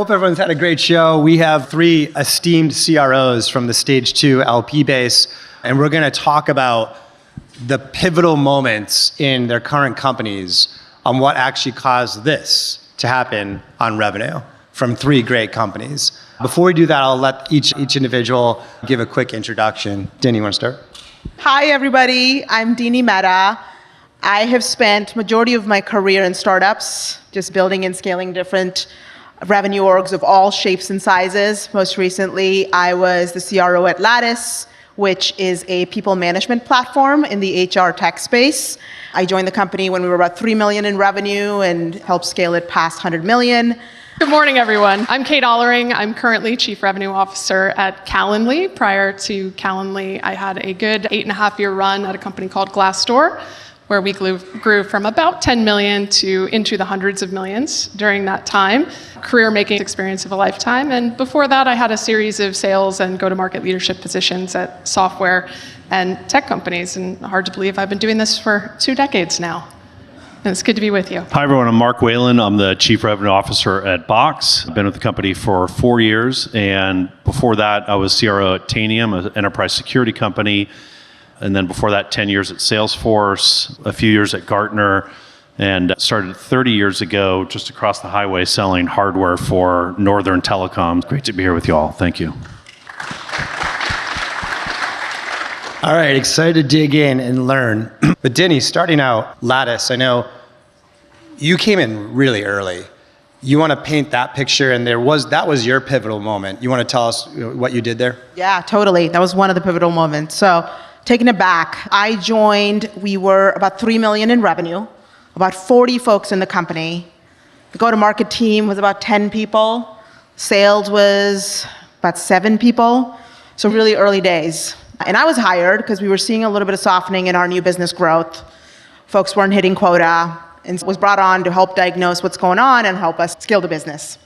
hope everyone's had a great show. We have 3 esteemed CROs from the Stage 2 LP base, and we're going to talk about the pivotal moments in their current companies on what actually caused this to happen on revenue from 3 great companies. Before we do that, I'll let each individual give a quick introduction. Dini, you want to start? Hi, everybody. I'm Dini Mehta. I have spent majority of my career in startups, just building and scaling different revenue orgs of all shapes and sizes. Most recently, I was the CRO at Lattice, which is a people management platform in the HR tech space. I joined the company when we were about $3 million in revenue and helped scale it past $100 million. Good morning, everyone. I'm Kate Ahlering. I'm currently Chief Revenue Officer at Calendly. Prior to Calendly, I had a good 8.5-year run at a company called Glassdoor, where we grew from about 10 million to into the hundreds of millions during that time. Career-making experience of a lifetime. And before that, I had a series of sales and go-to-market leadership positions at software and tech companies. And hard to believe I've been doing this for 2 decades now. And it's good to be with you. Hi, everyone. I'm Mark Wayland. I'm the Chief Revenue Officer at Box. I've been with the company for 4 years. And before that, I was CRO at Tanium, an enterprise security company. And then before that, 10 years at Salesforce, a few years at Gartner, and started 30 years ago just across the highway selling hardware for Northern Telecom. Great to be here with you all. Thank you. All right, excited to dig in and learn. But Dini, starting out, Lattice, I know you came in really early. You want to paint that picture, and that was your pivotal moment. You want to tell us what you did there? Yeah, totally. That was one of the pivotal moments. So taking it back, I joined, we were about $3 million in revenue, about 40 folks in the company. The go-to-market team was about 10 people. Sales was about 7 people. So really early days. And I was hired because we were seeing a little bit of softening in our new business growth. Folks weren't hitting quota, and was brought on to help diagnose what's going on and help us scale the business.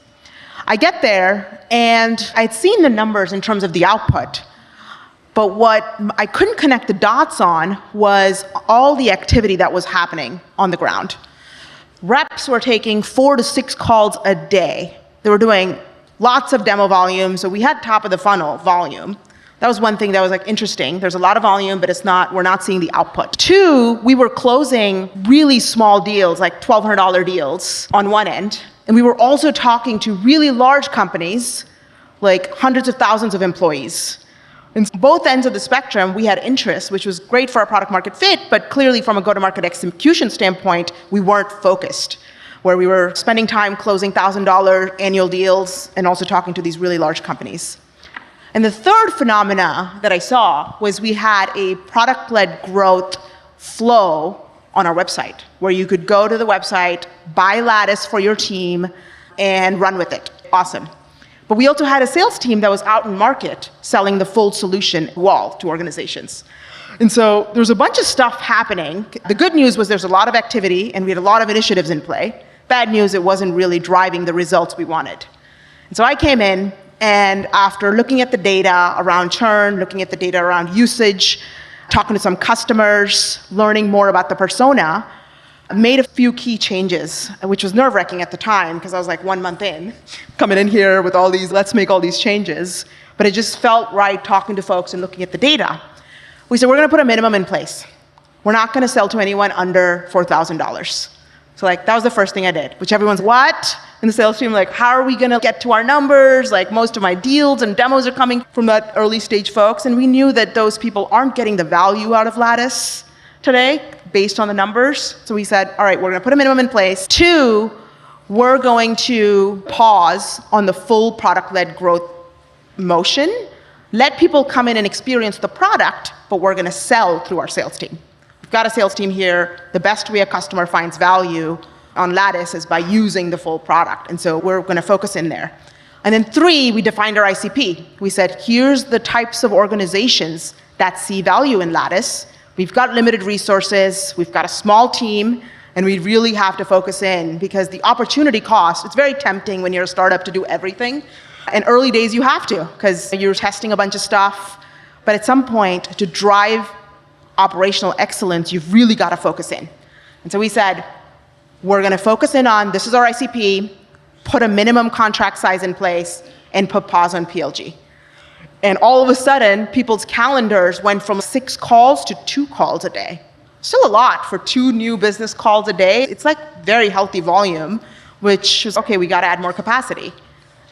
I get there, and I'd seen the numbers in terms of the output. But what I couldn't connect the dots on was all the activity that was happening on the ground. Reps were taking 4 to 6 calls a day. They were doing lots of demo volume, so we had top of the funnel volume. That was one thing that was interesting. There's a lot of volume, but we're not seeing the output. 2, we were closing really small deals, like $1,200 deals on one end. And we were also talking to really large companies, like hundreds of thousands of employees. And both ends of the spectrum, we had interest, which was great for our product market fit, but clearly from a go-to-market execution standpoint, we weren't focused, where we were spending time closing $1,000 annual deals and also talking to these really large companies. And the third phenomena that I saw was we had a product-led growth flow on our website, where you could go to the website, buy Lattice for your team, and run with it. Awesome. But we also had a sales team that was out in market selling the full solution wall to organizations. And so there's a bunch of stuff happening. The good news was there's a lot of activity, and we had a lot of initiatives in play. Bad news, it wasn't really driving the results we wanted. And so I came in, and after looking at the data around churn, looking at the data around usage, talking to some customers, learning more about the persona, I made a few key changes, which was nerve-wracking at the time because I was like 1 month in, coming in here with all these, let's make all these changes. But it just felt right talking to folks and looking at the data. We said, we're going to put a minimum in place. We're not going to sell to anyone under $4,000. So that was the first thing I did, which everyone's, what? And the sales team, how are we going to get to our numbers? Most of my deals and demos are coming from that early stage folks. And we knew that those people aren't getting the value out of Lattice today based on the numbers. So we said, all right, we're going to put a minimum in place. 2, we're going to pause on the full product-led growth motion. Let people come in and experience the product, but we're going to sell through our sales team. We've got a sales team here. The best way a customer finds value on Lattice is by using the full product. And so we're going to focus in there. And then 3, we defined our ICP. We said, here's the types of organizations that see value in Lattice. We've got limited resources. We've got a small team. And we really have to focus in because the opportunity cost, it's very tempting when you're a startup to do everything. In early days, you have to because you're testing a bunch of stuff. But at some point, to drive operational excellence, you've really got to focus in. And so we said, we're going to focus in on, this is our ICP. put a minimum contract size in place, and put pause on PLG. And all of a sudden, people's calendars went from 6 calls to 2 calls a day. Still a lot for 2 new business calls a day. It's like very healthy volume, which is, okay, we got to add more capacity.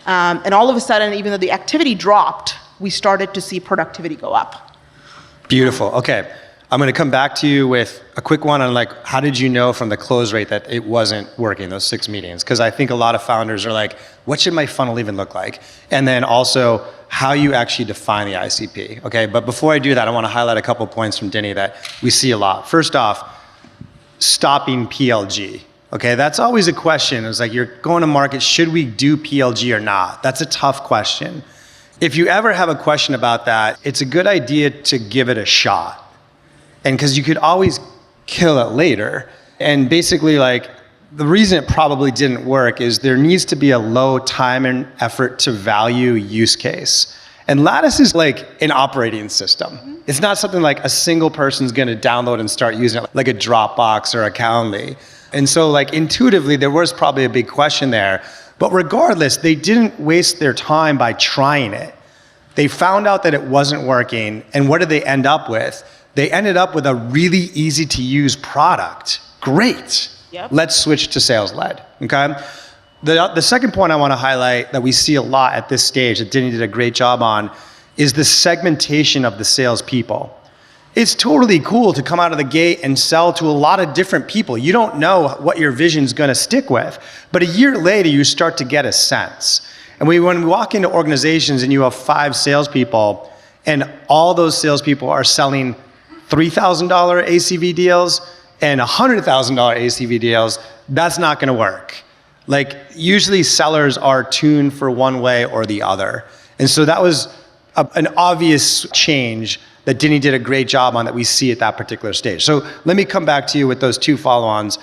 And all of a sudden, even though the activity dropped, we started to see productivity go up. Beautiful. Okay. I'm going to come back to you with a quick one on like, how did you know from the close rate that it wasn't working, those 6 meetings? Because I think a lot of founders are like, what should my funnel even look like? And then also how you actually define the ICP. Okay. But before I do that, I want to highlight a couple points from Dini that we see a lot. First off, stopping PLG. Okay. That's always a question. It's like, you're going to market, should we do PLG or not? That's a tough question. If you ever have a question about that, it's a good idea to give it a shot. And because you could always kill it later. And basically, like, the reason it probably didn't work is there needs to be a low time and effort to value use case. And Lattice is like an operating system. It's not something like a single person's gonna download and start using it like a Dropbox or a Calendly. And so like intuitively, there was probably a big question there. But regardless, they didn't waste their time by trying it. They found out that it wasn't working. And what did they end up with? They ended up with a really easy to use product. Great. Yep. Let's switch to sales-led, okay? The second point I want to highlight that we see a lot at this stage that Dini did a great job on is the segmentation of the salespeople. It's totally cool to come out of the gate and sell to a lot of different people. You don't know what your vision's going to stick with, but a year later you start to get a sense. And when we walk into organizations and you have 5 salespeople and all those salespeople are selling $3,000 ACV deals and $100,000 ACV deals, that's not gonna work. Like, usually sellers are tuned for one way or the other. And so that was an obvious change that Dini did a great job on that we see at that particular stage. So let me come back to you with those 2 follow-ons.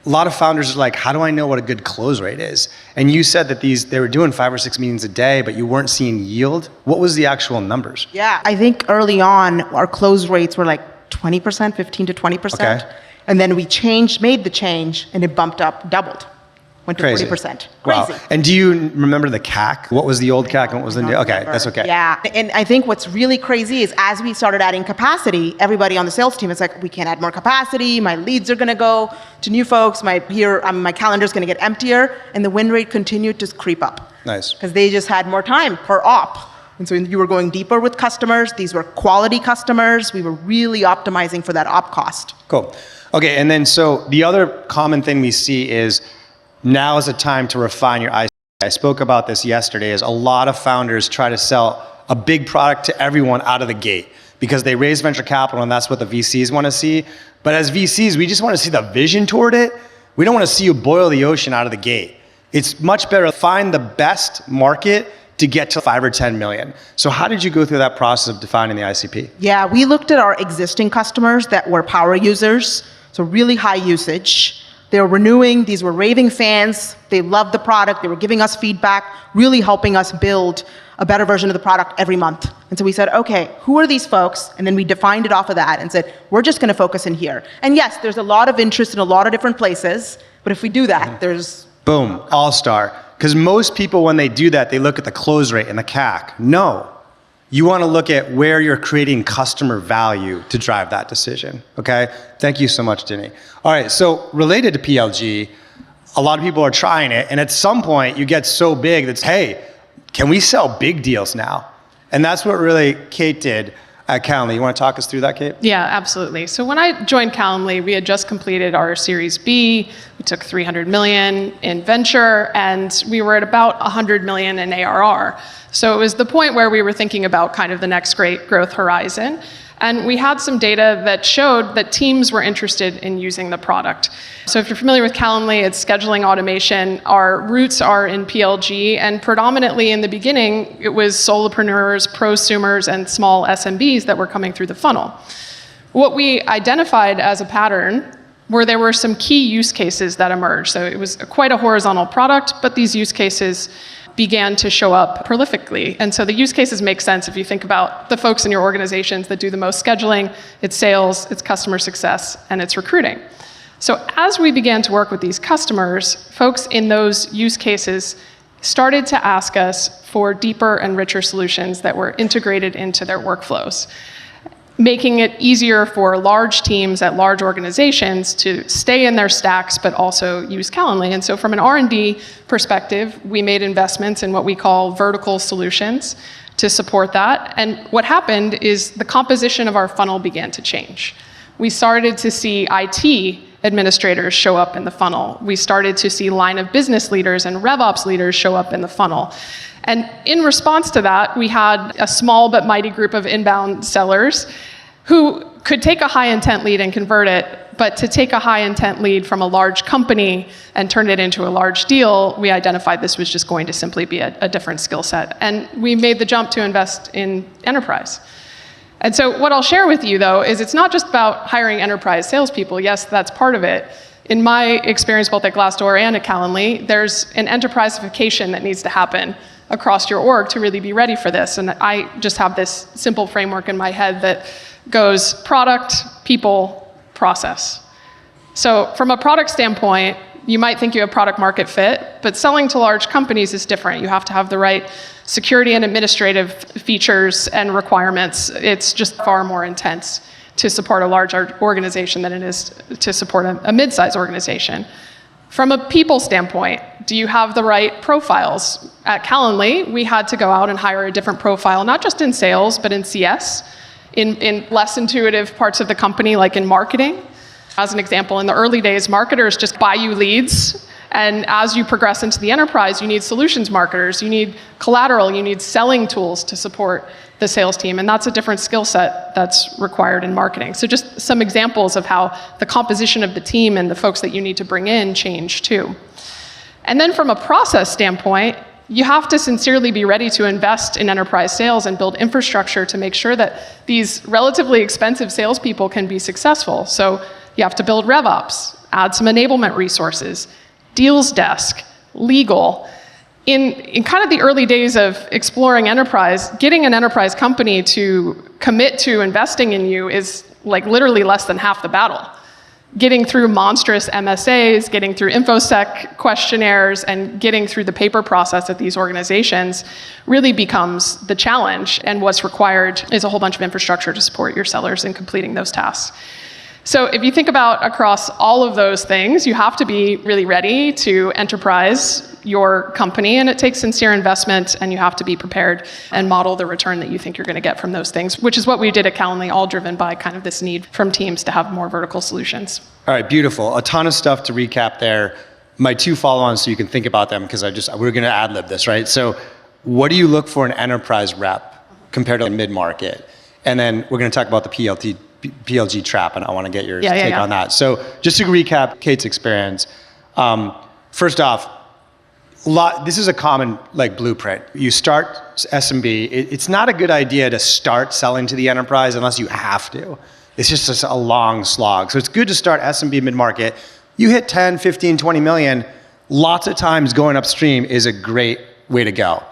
A lot of founders are like, how do I know what a good close rate is? And you said that they were doing 5 or 6 meetings a day, but you weren't seeing yield. What was the actual numbers? Yeah, I think early on, our close rates were like 20%, 15 to 20%. Okay. And then we made the change, and it bumped up, doubled. Went to Crazy. 40%. Wow. Crazy. And do you remember the CAC? What was the old CAC and what was the new? Okay, that's okay. Yeah, and I think what's really crazy is as we started adding capacity, everybody on the sales team is like, we can't add more capacity, my leads are gonna go to new folks, my calendar's gonna get emptier, and the win rate continued to creep up. Nice. Because they just had more time per op. And so you were going deeper with customers, these were quality customers, we were really optimizing for that op cost. Cool. Okay, and then so the other common thing we see is now is a time to refine your ICP. I spoke about this yesterday, is a lot of founders try to sell a big product to everyone out of the gate because they raise venture capital and that's what the VCs want to see. But as VCs, we just want to see the vision toward it. We don't want to see you boil the ocean out of the gate. It's much better to find the best market to get to 5 or 10 million. So how did you go through that process of defining the ICP? Yeah, we looked at our existing customers that were power users, so really high usage. They were renewing, these were raving fans, they loved the product, they were giving us feedback, really helping us build a better version of the product every month. And so we said, okay, who are these folks? And then we defined it off of that and said, we're just gonna focus in here. And yes, there's a lot of interest in a lot of different places, but if we do that, there's... Boom, all-star. Because most people, when they do that, they look at the close rate and the CAC. No. You want to look at where you're creating customer value to drive that decision, okay? Thank you so much, Dini. All right, so related to PLG, a lot of people are trying it, and at some point, you get so big that, hey, can we sell big deals now? And that's what really Kate did at Calendly. You want to talk us through that, Kate? Yeah, absolutely. So when I joined Calendly, we had just completed our Series B. We took $300 million in venture, and we were at about $100 million in ARR. So it was the point where we were thinking about kind of the next great growth horizon. And we had some data that showed that teams were interested in using the product. So if you're familiar with Calendly, it's scheduling automation. Our roots are in PLG, and predominantly in the beginning, it was solopreneurs, prosumers, and small SMBs that were coming through the funnel. What we identified as a pattern were there were some key use cases that emerged. So it was quite a horizontal product, but these use cases began to show up prolifically. And so the use cases make sense if you think about the folks in your organizations that do the most scheduling. It's sales, it's customer success, and it's recruiting. So as we began to work with these customers, folks in those use cases started to ask us for deeper and richer solutions that were integrated into their workflows, making it easier for large teams at large organizations to stay in their stacks but also use Calendly. And so from an R&D perspective, we made investments in what we call vertical solutions to support that. And what happened is the composition of our funnel began to change. We started to see IT administrators show up in the funnel. We started to see line of business leaders and RevOps leaders show up in the funnel. And in response to that, we had a small but mighty group of inbound sellers who could take a high intent lead and convert it, but to take a high intent lead from a large company and turn it into a large deal, we identified this was just going to simply be a different skill set. And we made the jump to invest in enterprise. And so what I'll share with you, though, is it's not just about hiring enterprise salespeople. Yes, that's part of it. In my experience, both at Glassdoor and at Calendly, there's an enterpriseification that needs to happen across your org to really be ready for this. And I just have this simple framework in my head that goes product, people, process. So from a product standpoint, you might think you have product market fit, but selling to large companies is different. You have to have the right security and administrative features and requirements. It's just far more intense to support a large organization than it is to support a mid-sized organization. From a people standpoint, do you have the right profiles? At Calendly, we had to go out and hire a different profile, not just in sales, but in CS, in less intuitive parts of the company, like in marketing. As an example, in the early days, marketers just buy you leads. And as you progress into the enterprise, you need solutions marketers, you need collateral, you need selling tools to support the sales team. And that's a different skill set that's required in marketing. So just some examples of how the composition of the team and the folks that you need to bring in change too. And then from a process standpoint, you have to sincerely be ready to invest in enterprise sales and build infrastructure to make sure that these relatively expensive salespeople can be successful. So you have to build RevOps, add some enablement resources, deals desk, legal. In kind of the early days of exploring enterprise, getting an enterprise company to commit to investing in you is like literally less than half the battle. Getting through monstrous MSAs, getting through InfoSec questionnaires, and getting through the paper process at these organizations really becomes the challenge. And what's required is a whole bunch of infrastructure to support your sellers in completing those tasks. So if you think about across all of those things, you have to be really ready to enterprise your company, and it takes sincere investment, and you have to be prepared and model the return that you think you're going to get from those things, which is what we did at Calendly, all driven by kind of this need from teams to have more vertical solutions. All right, beautiful. A ton of stuff to recap there. My two follow-ons so you can think about them, because we're going to ad-lib this, right? So what do you look for in enterprise rep compared to mid-market? And then we're going to talk about the PLG trap, and I want to get your take on that. So just to recap Kate's experience, first off, this is a common blueprint. You start SMB. It's not a good idea to start selling to the enterprise unless you have to. It's just a long slog. So it's good to start SMB mid-market. You hit 10, 15, 20 million, lots of times going upstream is a great way to go.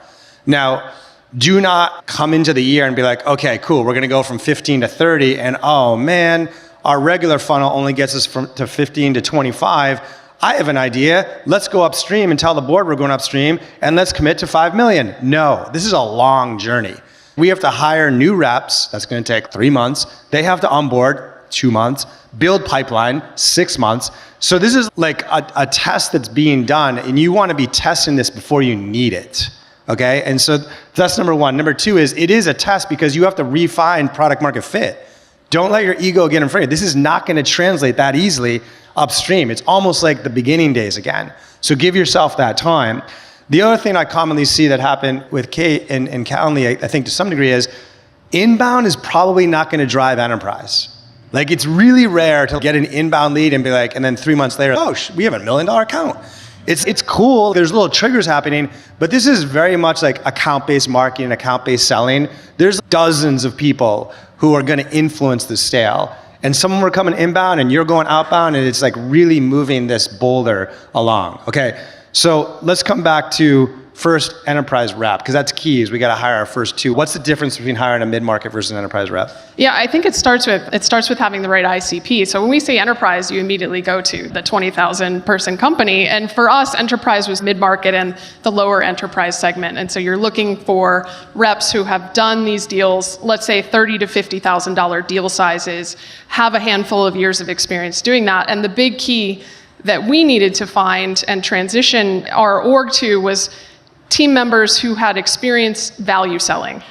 Now, do not come into the year and be like, okay, cool, we're gonna go from 15 to 30, and oh man, our regular funnel only gets us to 15 to 25. I have an idea, let's go upstream and tell the board we're going upstream, and let's commit to 5 million. No, this is a long journey. We have to hire new reps, that's gonna take 3 months. They have to onboard 2 months, build pipeline 6 months. So this is like a test that's being done, and you wanna be testing this before you need it. Okay, and so that's number one. Number two is it is a test because you have to refine product market fit. Don't let your ego get in front of you. This is not going to translate that easily upstream. It's almost like the beginning days again. So give yourself that time. The other thing I commonly see that happen with Kate and Calendly, I think to some degree, is inbound is probably not going to drive enterprise. Like it's really rare to get an inbound lead and be like, and then 3 months later, oh, we have $1 million account. It's cool, there's little triggers happening, but this is very much like account-based marketing, account-based selling. There's dozens of people who are gonna influence the sale. And some of them are coming inbound and you're going outbound, and it's like really moving this boulder along. Okay, so let's come back to first enterprise rep? Because that's key, is we got to hire our first two. What's the difference between hiring a mid-market versus an enterprise rep? Yeah, I think it starts with having the right ICP. So when we say enterprise, you immediately go to the 20,000 person company. And for us, enterprise was mid-market and the lower enterprise segment. And so you're looking for reps who have done these deals, let's say $30,000 to $50,000 deal sizes, have a handful of years of experience doing that. And the big key that we needed to find and transition our org to was team members who had experienced value selling.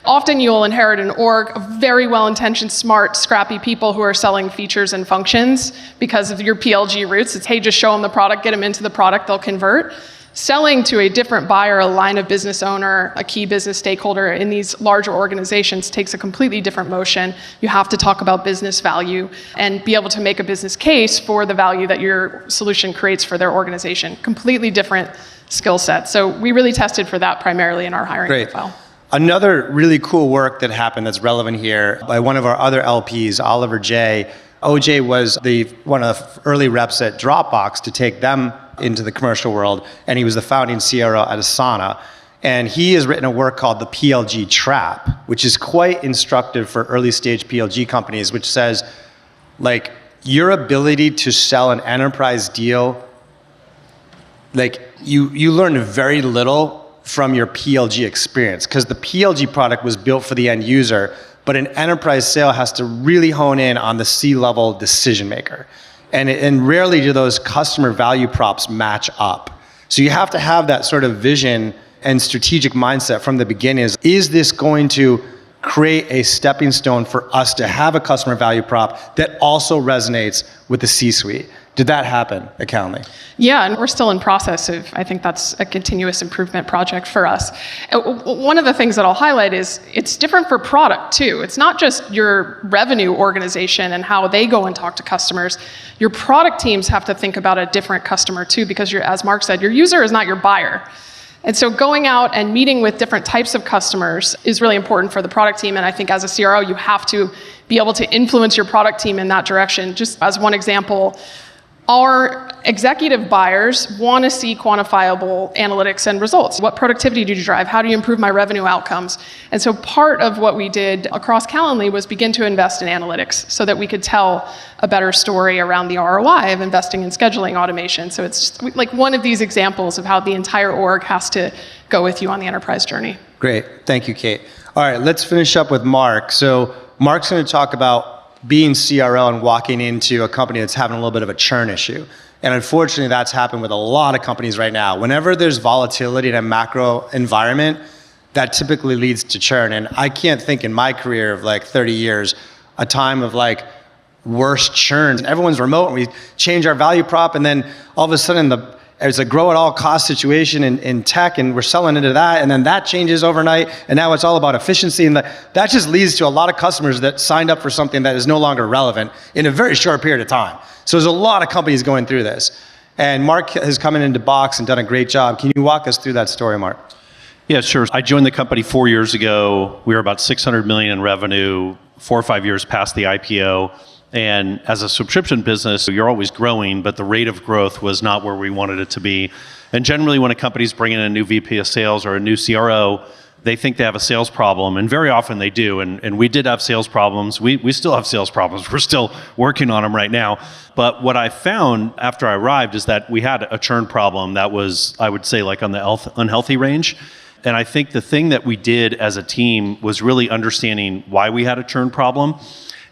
Often you'll inherit an org of very well-intentioned, smart, scrappy people who are selling features and functions because of your PLG roots. It's, hey, just show them the product, get them into the product, they'll convert. Selling to a different buyer, a line of business owner, a key business stakeholder in these larger organizations takes a completely different motion. You have to talk about business value and be able to make a business case for the value that your solution creates for their organization. Completely different skill set. So we really tested for that primarily in our hiring profile. Another really cool work that happened that's relevant here by one of our other LPs, Oliver J. OJ was one of the early reps at Dropbox to take them into the commercial world, and he was the founding CRO at Asana. And he has written a work called The PLG Trap, which is quite instructive for early stage PLG companies, which says, like, your ability to sell an enterprise deal, like, you learn very little from your PLG experience, because the PLG product was built for the end user, but an enterprise sale has to really hone in on the C-level decision maker. And rarely do those customer value props match up. So you have to have that sort of vision and strategic mindset from the beginning. Is this going to create a stepping stone for us to have a customer value prop that also resonates with the C-suite? Did that happen at Calendly? Yeah, and we're still in process of, I think that's a continuous improvement project for us. One of the things that I'll highlight is it's different for product too. It's not just your revenue organization and how they go and talk to customers. Your product teams have to think about a different customer too, because as Mark said, your user is not your buyer. And so going out and meeting with different types of customers is really important for the product team. And I think as a CRO, you have to be able to influence your product team in that direction. Just as one example, our executive buyers want to see quantifiable analytics and results. What productivity do you drive? How do you improve my revenue outcomes? And so part of what we did across Calendly was begin to invest in analytics so that we could tell a better story around the ROI of investing in scheduling automation. So it's just like one of these examples of how the entire org has to go with you on the enterprise journey. Great. Thank you, Kate. All right, let's finish up with Mark. So Mark's going to talk about being CRO and walking into a company that's having a little bit of a churn issue. And unfortunately, that's happened with a lot of companies right now. Whenever there's volatility in a macro environment, that typically leads to churn. And I can't think in my career of like 30 years, a time of like worst churn. Everyone's remote and we change our value prop, and then all of a sudden there's a grow at all cost situation in tech, and we're selling into that, and then that changes overnight, and now it's all about efficiency, and that just leads to a lot of customers that signed up for something that is no longer relevant in a very short period of time. So there's a lot of companies going through this. And Mark has come into Box and done a great job. Can you walk us through that story, Mark? Yeah, sure. I joined the company 4 years ago. We were about $600 million in revenue, 4 or 5 years past the IPO. And as a subscription business, you're always growing, but the rate of growth was not where we wanted it to be. And generally, when a company's bringing in a new VP of sales or a new CRO, they think they have a sales problem, and very often they do. And we did have sales problems. We still have sales problems. We're still working on them right now. But what I found after I arrived is that we had a churn problem that was, I would say, like on the unhealthy range. And I think the thing that we did as a team was really understanding why we had a churn problem.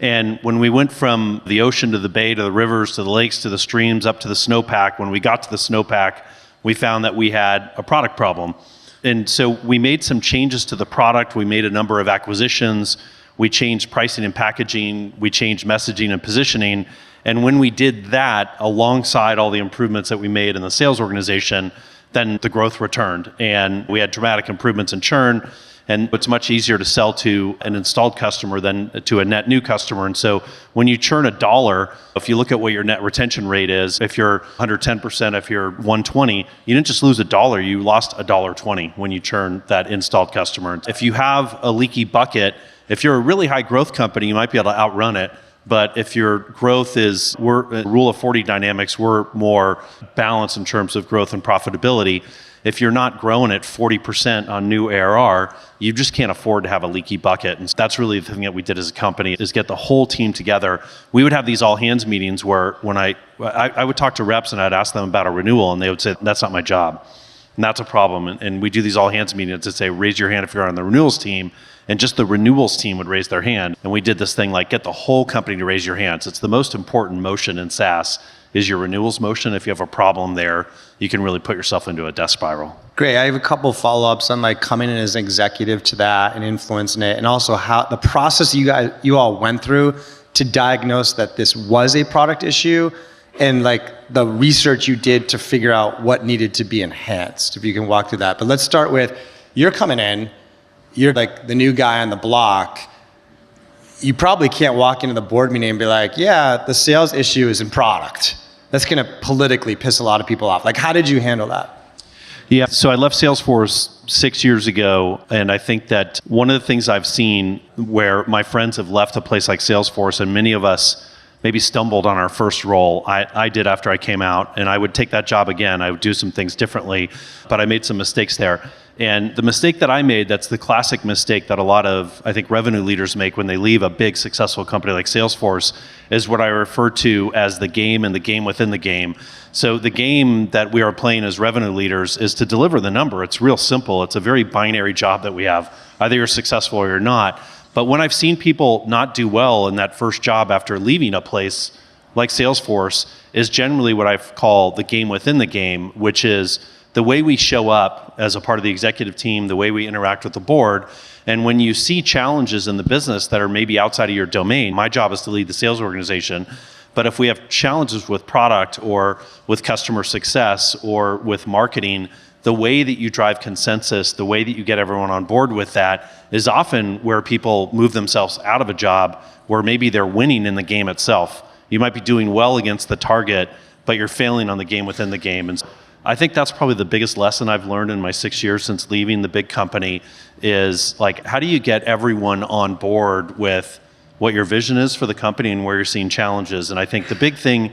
And when we went from the ocean to the bay to the rivers to the lakes to the streams up to the snowpack, when we got to the snowpack, we found that we had a product problem. And so we made some changes to the product. We made a number of acquisitions. We changed pricing and packaging. We changed messaging and positioning. And when we did that, alongside all the improvements that we made in the sales organization, then the growth returned. And we had dramatic improvements in churn. And it's much easier to sell to an installed customer than to a net new customer. And so when you churn $1, if you look at what your net retention rate is, if you're 110%, if you're 120, you didn't just lose $1, you lost $1.20 when you churn that installed customer. If you have a leaky bucket, if you're a really high growth company, you might be able to outrun it. But if your growth is, rule of 40 dynamics, we're more balanced in terms of growth and profitability. if you're not growing at 40% on new ARR, you just can't afford to have a leaky bucket. And that's really the thing that we did as a company, is get the whole team together. We would have these all hands meetings where when I would talk to reps and I'd ask them about a renewal, and they would say, that's not my job. And that's a problem. And we do these all hands meetings to say, raise your hand if you're on the renewals team. And just the renewals team would raise their hand. And we did this thing like, get the whole company to raise your hands. It's the most important motion in SaaS, is your renewals motion. If you have a problem there, you can really put yourself into a death spiral. Great. I have a couple follow-ups on like coming in as an executive to that and influencing it, and also how the process you all went through to diagnose that this was a product issue, and like the research you did to figure out what needed to be enhanced. If you can walk through that. But let's start with, you're coming in, you're like the new guy on the block. You probably can't walk into the board meeting and be like, yeah, the sales issue is in product. That's going to politically piss a lot of people off. Like, how did you handle that? Yeah, so I left Salesforce 6 years ago, and I think that one of the things I've seen where my friends have left a place like Salesforce, and many of us maybe stumbled on our first role. I did after I came out, and I would take that job again. I would do some things differently, but I made some mistakes there. And the mistake that I made, that's the classic mistake that a lot of, I think, revenue leaders make when they leave a big, successful company like Salesforce, is what I refer to as the game and the game within the game. So the game that we are playing as revenue leaders is to deliver the number. It's real simple. It's a very binary job that we have. Either you're successful or you're not. But when I've seen people not do well in that first job after leaving a place like Salesforce, is generally what I call the game within the game, which is the way we show up as a part of the executive team, the way we interact with the board. And when you see challenges in the business that are maybe outside of your domain, my job is to lead the sales organization. But if we have challenges with product or with customer success or with marketing, the way that you drive consensus, the way that you get everyone on board with that is often where people move themselves out of a job where maybe they're winning in the game itself. You might be doing well against the target, but you're failing on the game within the game. And I think that's probably the biggest lesson I've learned in my 6 years since leaving the big company, is like, how do you get everyone on board with what your vision is for the company and where you're seeing challenges? And I think the big thing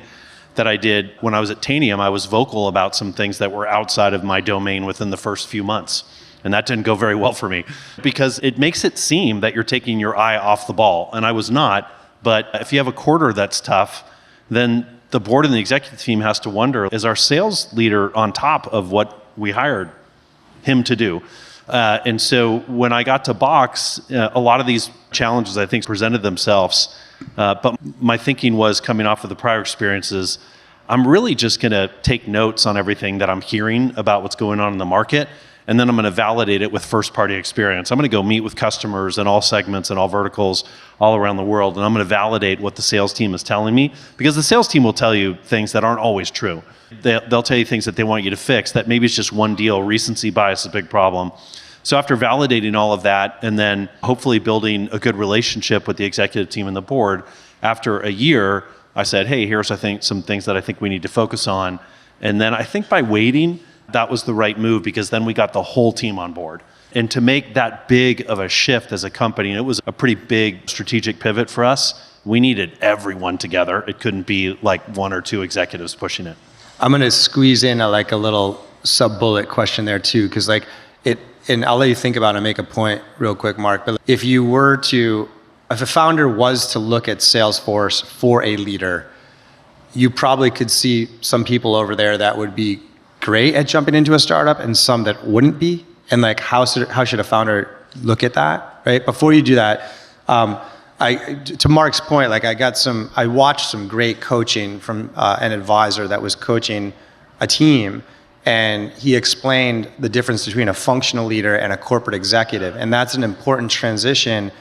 that I did when I was at Tanium, I was vocal about some things that were outside of my domain within the first few months. And that didn't go very well for me, because it makes it seem that you're taking your eye off the ball. And I was not, but if you have a quarter that's tough, then the board and the executive team has to wonder, is our sales leader on top of what we hired him to do? And so when I got to Box, a lot of these challenges, I think, presented themselves. But my thinking was, coming off of the prior experiences, I'm really just going to take notes on everything that I'm hearing about what's going on in the market, and then I'm going to validate it with first-party experience. I'm going to go meet with customers in all segments and all verticals all around the world, and I'm going to validate what the sales team is telling me, because the sales team will tell you things that aren't always true. They'll tell you things that they want you to fix, that maybe it's just one deal. Recency bias is a big problem. So after validating all of that, and then hopefully building a good relationship with the executive team and the board, after a year, I said, hey, here's, I think, some things that I think we need to focus on. And then I think by waiting, that was the right move, because then we got the whole team on board. And to make that big of a shift as a company, and it was a pretty big strategic pivot for us, we needed everyone together. It couldn't be like one or two executives pushing it. I'm going to squeeze in a little sub-bullet question there too, because and I'll let you think about it and make a point real quick, Mark. But if a founder was to look at Salesforce for a leader, you probably could see some people over there that would be great at jumping into a startup and some that wouldn't be. And like, how should a founder look at that, right? Before you do that, to Mark's point, like I watched some great coaching from an advisor that was coaching a team, and he explained the difference between a functional leader and a corporate executive. And that's an important transition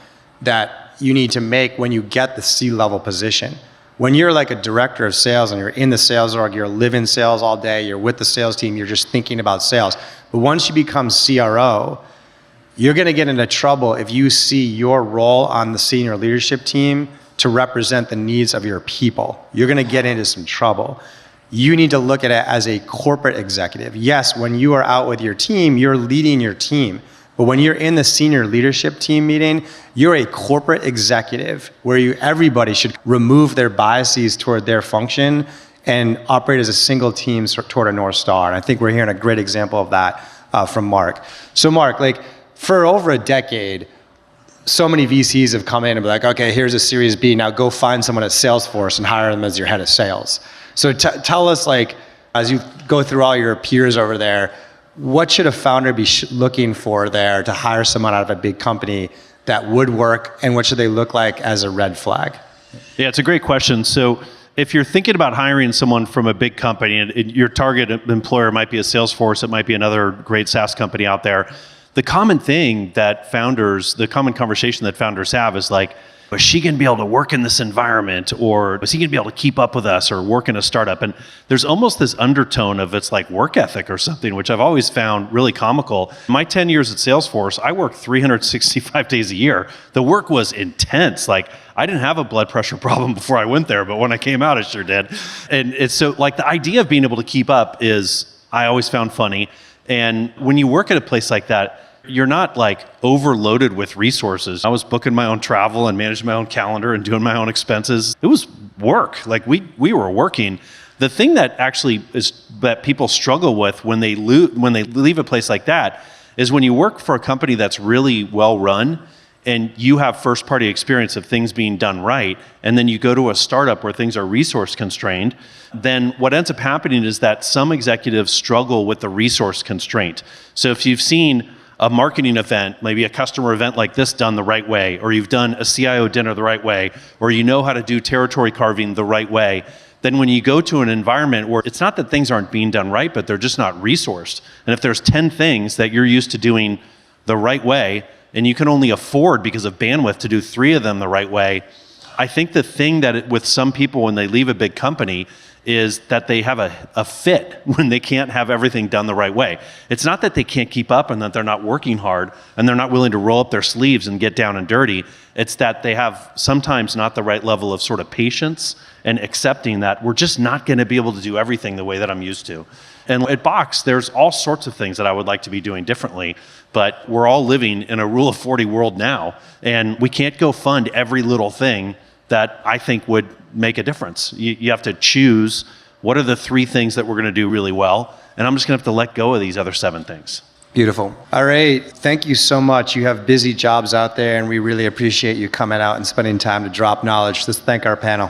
that you need to make when you get the C-level position. When you're like a director of sales and you're in the sales org, you're living sales all day, you're with the sales team, you're just thinking about sales. But once you become CRO, you're going to get into trouble if you see your role on the senior leadership team to represent the needs of your people. You're going to get into some trouble. You need to look at it as a corporate executive. Yes, when you are out with your team, you're leading your team. But when you're in the senior leadership team meeting, you're a corporate executive where everybody should remove their biases toward their function and operate as a single team toward a North Star. And I think we're hearing a great example of that from Mark. So Mark, like for over a decade, so many VCs have come in and be like, okay, here's a Series B, now go find someone at Salesforce and hire them as your head of sales. So tell us, like, as you go through all your peers over there, what should a founder be looking for there to hire someone out of a big company that would work, and what should they look like as a red flag? Yeah, it's a great question. So if you're thinking about hiring someone from a big company, and your target employer might be a Salesforce, it might be another great SaaS company out there, the common thing that the common conversation that founders have is like, is she going to be able to work in this environment, or is he going to be able to keep up with us or work in a startup? And there's almost this undertone of it's like work ethic or something, which I've always found really comical. My 10 years at Salesforce, I worked 365 days a year. The work was intense. Like, I didn't have a blood pressure problem before I went there, but when I came out, I sure did. And it's so, like, the idea of being able to keep up I always found funny. And when you work at a place like that, you're not like overloaded with resources. I was booking my own travel and managing my own calendar and doing my own expenses. It was work. Like we were working. The thing that actually is that people struggle with when they leave a place like that is when you work for a company that's really well run and you have first party experience of things being done right, and then you go to a startup where things are resource constrained, then what ends up happening is that some executives struggle with the resource constraint. So if you've seen a marketing event, maybe a customer event like this done the right way, or you've done a CIO dinner the right way, or you know how to do territory carving the right way, then when you go to an environment where it's not that things aren't being done right, but they're just not resourced. And if there's 10 things that you're used to doing the right way, and you can only afford because of bandwidth to do 3 of them the right way, I think the thing that with some people when they leave a big company is that they have a fit when they can't have everything done the right way. It's not that they can't keep up and that they're not working hard and they're not willing to roll up their sleeves and get down and dirty. It's that they have sometimes not the right level of sort of patience and accepting that we're just not going to be able to do everything the way that I'm used to. And at Box, there's all sorts of things that I would like to be doing differently, but we're all living in a rule of 40 world now, and we can't go fund every little thing that I think would make a difference. You have to choose what are the 3 things that we're going to do really well, and I'm just going to have to let go of these other 7 things. Beautiful. All right. Thank you so much. You have busy jobs out there, and we really appreciate you coming out and spending time to drop knowledge. Let's thank our panel.